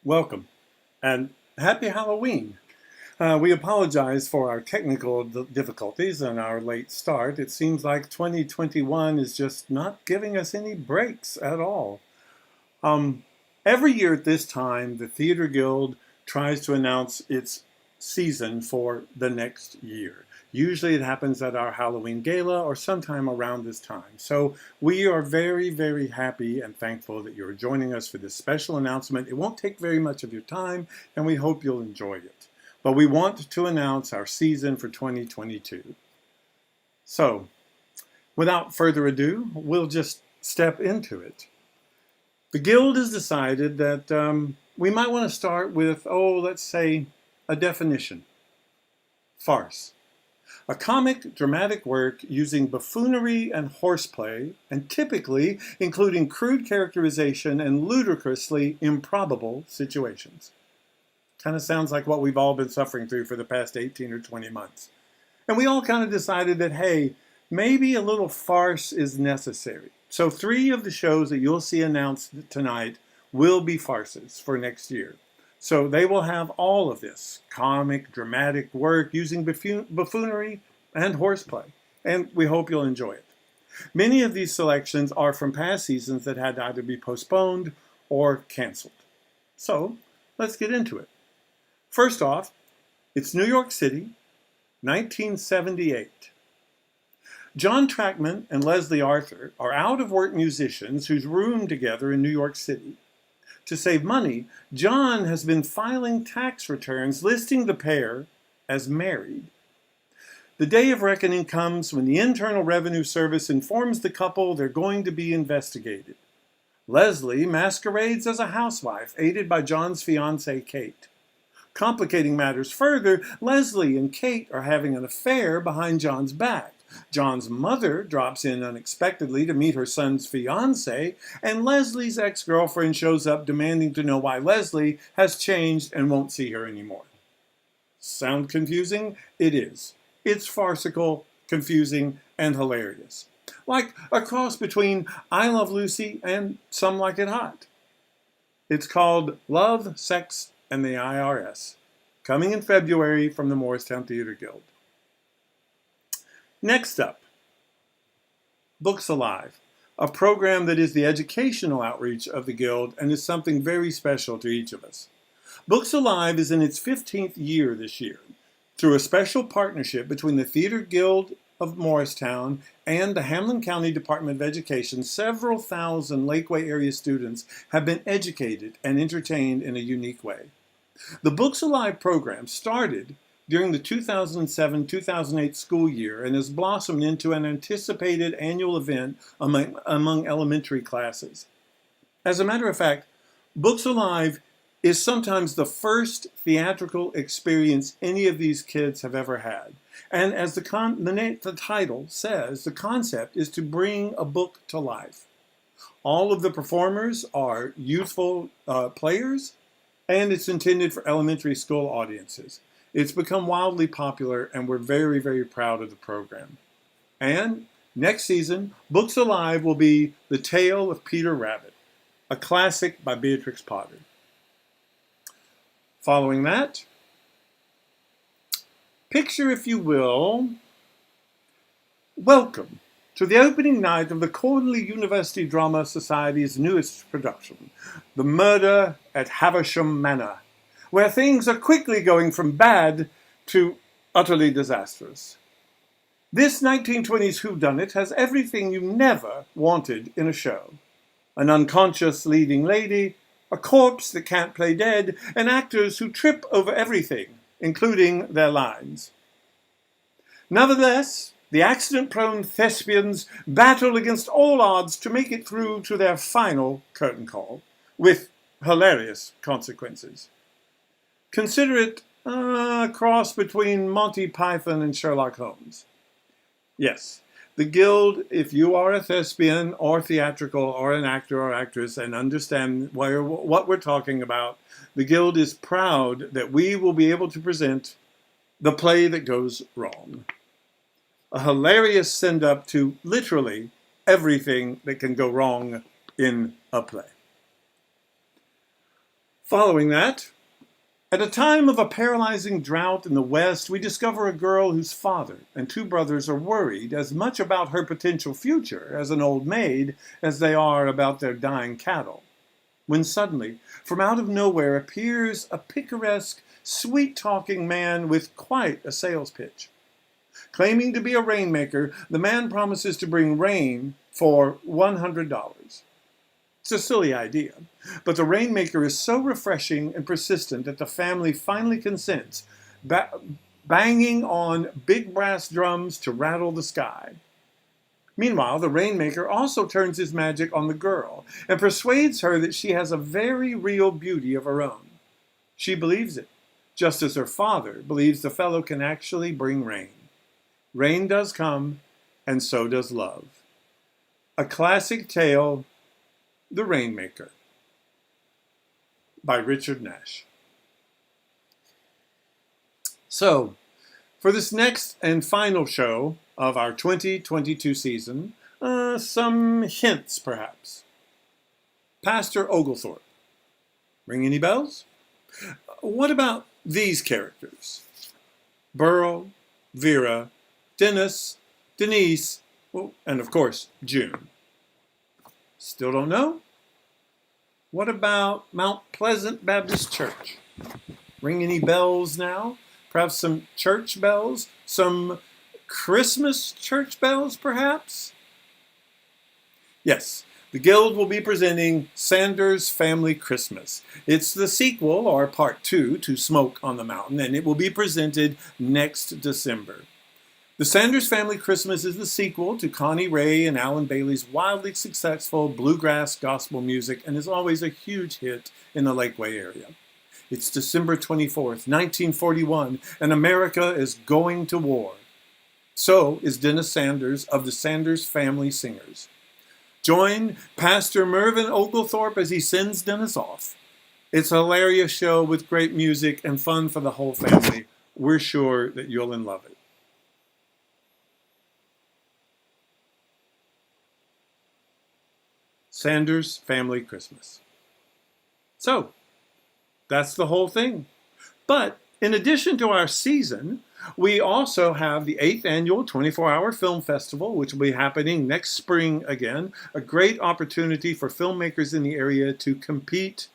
Welcome and happy Halloween. We apologize for our technical difficulties and our late start. It seems like 2021 is just not giving us any breaks at all. Um, every year at this time, the Theater Guild tries to announce its season for the next year. Usually it happens at our Halloween gala or sometime around this time. So we are very, very happy and thankful that you're joining us for this special announcement. It won't take very much of your time, and we hope you'll enjoy it. But we want to announce our season for 2022. So, without further ado, we'll just step into it. The Guild has decided that we might want to start with, let's say, a definition. Farce. A comic dramatic work using buffoonery and horseplay, and typically including crude characterization and ludicrously improbable situations. Kind of sounds like what we've all been suffering through for the past 18 or 20 months. And we all kind of decided that, hey, maybe a little farce is necessary. So 3 of the shows that you'll see announced tonight will be farces for next year. So they will have all of this comic, dramatic work using buffoonery and horseplay. And we hope you'll enjoy it. Many of these selections are from past seasons that had to either be postponed or canceled. So let's get into it. First off, it's New York City, 1978. John Trackman and Leslie Arthur are out-of-work musicians who's roomed together in New York City. To save money, John has been filing tax returns listing the pair as married. The day of reckoning comes when the Internal Revenue Service informs the couple they're going to be investigated. Leslie masquerades as a housewife, aided by John's fiancée, Kate. Complicating matters further, Leslie and Kate are having an affair behind John's back. John's mother drops in unexpectedly to meet her son's fiancé, and Leslie's ex-girlfriend shows up demanding to know why Leslie has changed and won't see her anymore. Sound confusing? It is. It's farcical, confusing, and hilarious. Like a cross between I Love Lucy and Some Like It Hot. It's called Love, Sex, and the IRS, coming in February from the Morristown Theater Guild. Next up, Books Alive, a program that is the educational outreach of the Guild and is something very special to each of us. Books Alive is in its 15th year this year. Through a special partnership between the Theater Guild of Morristown and the Hamlin County Department of Education, several thousand Lakeway area students have been educated and entertained in a unique way. The Books Alive program started during the 2007-2008 school year and has blossomed into an anticipated annual event among elementary classes. As a matter of fact, Books Alive is sometimes the first theatrical experience any of these kids have ever had. And as the title says, the concept is to bring a book to life. All of the performers are youthful players, and it's intended for elementary school audiences. It's become wildly popular, and we're very, very proud of the program. And next season, Books Alive will be The Tale of Peter Rabbit, a classic by Beatrix Potter. Following that, picture, if you will, welcome to the opening night of the Quarterly University Drama Society's newest production, The Murder at Haversham Manor, where things are quickly going from bad to utterly disastrous. This 1920s whodunit has everything you never wanted in a show. An unconscious leading lady, a corpse that can't play dead, and actors who trip over everything, including their lines. Nevertheless, the accident-prone thespians battle against all odds to make it through to their final curtain call, with hilarious consequences. Consider it a cross between Monty Python and Sherlock Holmes. Yes, the Guild, if you are a thespian or theatrical or an actor or actress and understand what we're talking about, the Guild is proud that we will be able to present The Play That Goes Wrong. A hilarious send-up to literally everything that can go wrong in a play. Following that, at a time of a paralyzing drought in the West, we discover a girl whose father and two brothers are worried as much about her potential future as an old maid as they are about their dying cattle. When suddenly, from out of nowhere, appears a picaresque, sweet-talking man with quite a sales pitch. Claiming to be a rainmaker, the man promises to bring rain for $100. It's a silly idea, but the rainmaker is so refreshing and persistent that the family finally consents, banging on big brass drums to rattle the sky. Meanwhile, the rainmaker also turns his magic on the girl and persuades her that she has a very real beauty of her own. She believes it, just as her father believes the fellow can actually bring rain. Rain does come, and so does love. A classic tale, The Rainmaker, by Richard Nash. So, for this next and final show of our 2022 season, some hints perhaps. Pastor Oglethorpe. Ring any bells? What about these characters? Burl, Vera, Dennis, Denise, and of course, June. Still don't know? What about Mount Pleasant Baptist Church? Ring any bells now? Perhaps some church bells? Some Christmas church bells, perhaps? Yes, the Guild will be presenting Sanders Family Christmas. It's the sequel, or part 2, to Smoke on the Mountain, and it will be presented next December. The Sanders Family Christmas is the sequel to Connie Ray and Alan Bailey's wildly successful bluegrass gospel music and is always a huge hit in the Lakeway area. It's December 24th, 1941, and America is going to war. So is Dennis Sanders of the Sanders Family Singers. Join Pastor Mervyn Oglethorpe as he sends Dennis off. It's a hilarious show with great music and fun for the whole family. We're sure that you'll love it. Sanders Family Christmas. So, that's the whole thing. But in addition to our season, we also have the 8th annual 24-hour film festival, which will be happening next spring again. A great opportunity for filmmakers in the area to compete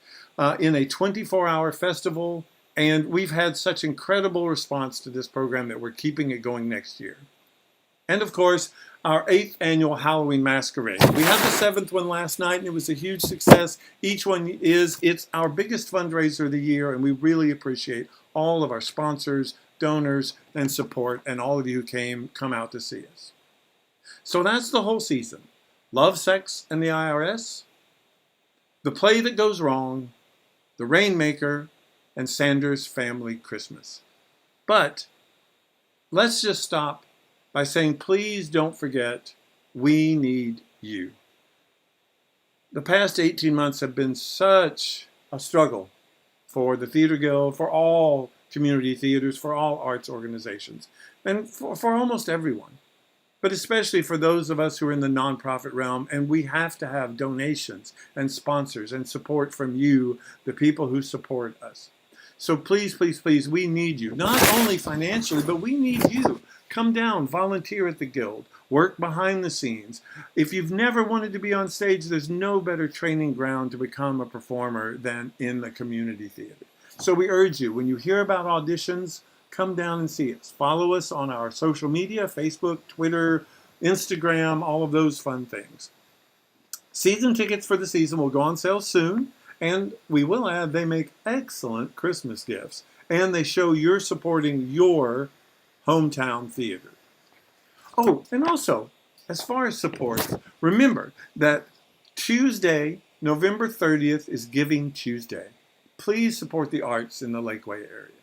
in a 24-hour festival. And we've had such incredible response to this program that we're keeping it going next year. And of course, our 8th annual Halloween Masquerade. We had the 7th one last night, and it was a huge success. Each one it's our biggest fundraiser of the year, and we really appreciate all of our sponsors, donors, and support, and all of you who come out to see us. So that's the whole season. Love, Sex, and the IRS, The Play That Goes Wrong, The Rainmaker, and Sanders Family Christmas. But let's just stop by saying, please don't forget, we need you. The past 18 months have been such a struggle for the Theater Guild, for all community theaters, for all arts organizations, and for almost everyone, but especially for those of us who are in the nonprofit realm, and we have to have donations and sponsors and support from you, the people who support us. So please, please, please, we need you, not only financially, but we need you. Come down, volunteer at the Guild, work behind the scenes. If you've never wanted to be on stage, there's no better training ground to become a performer than in the community theater. So we urge you, when you hear about auditions, come down and see us. Follow us on our social media, Facebook, Twitter, Instagram, all of those fun things. Season tickets for the season will go on sale soon, and we will add they make excellent Christmas gifts, and they show you're supporting your hometown theater. Oh, and also, as far as support, remember that Tuesday, November 30th is Giving Tuesday. Please support the arts in the Lakeway area.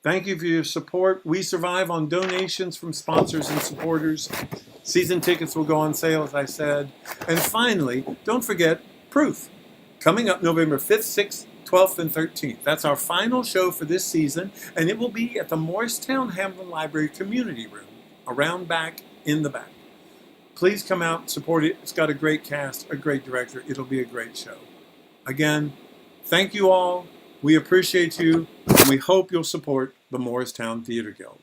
Thank you for your support. We survive on donations from sponsors and supporters. Season tickets will go on sale, as I said. And finally, don't forget Proof, coming up November 5th, 6th, 12th, and 13th. That's our final show for this season, and it will be at the Morristown Hamlin Library Community Room, around back in the back. Please come out and support it. It's got a great cast, a great director. It'll be a great show. Again, Thank you all. We appreciate you, and we hope you'll support the Morristown Theater Guild.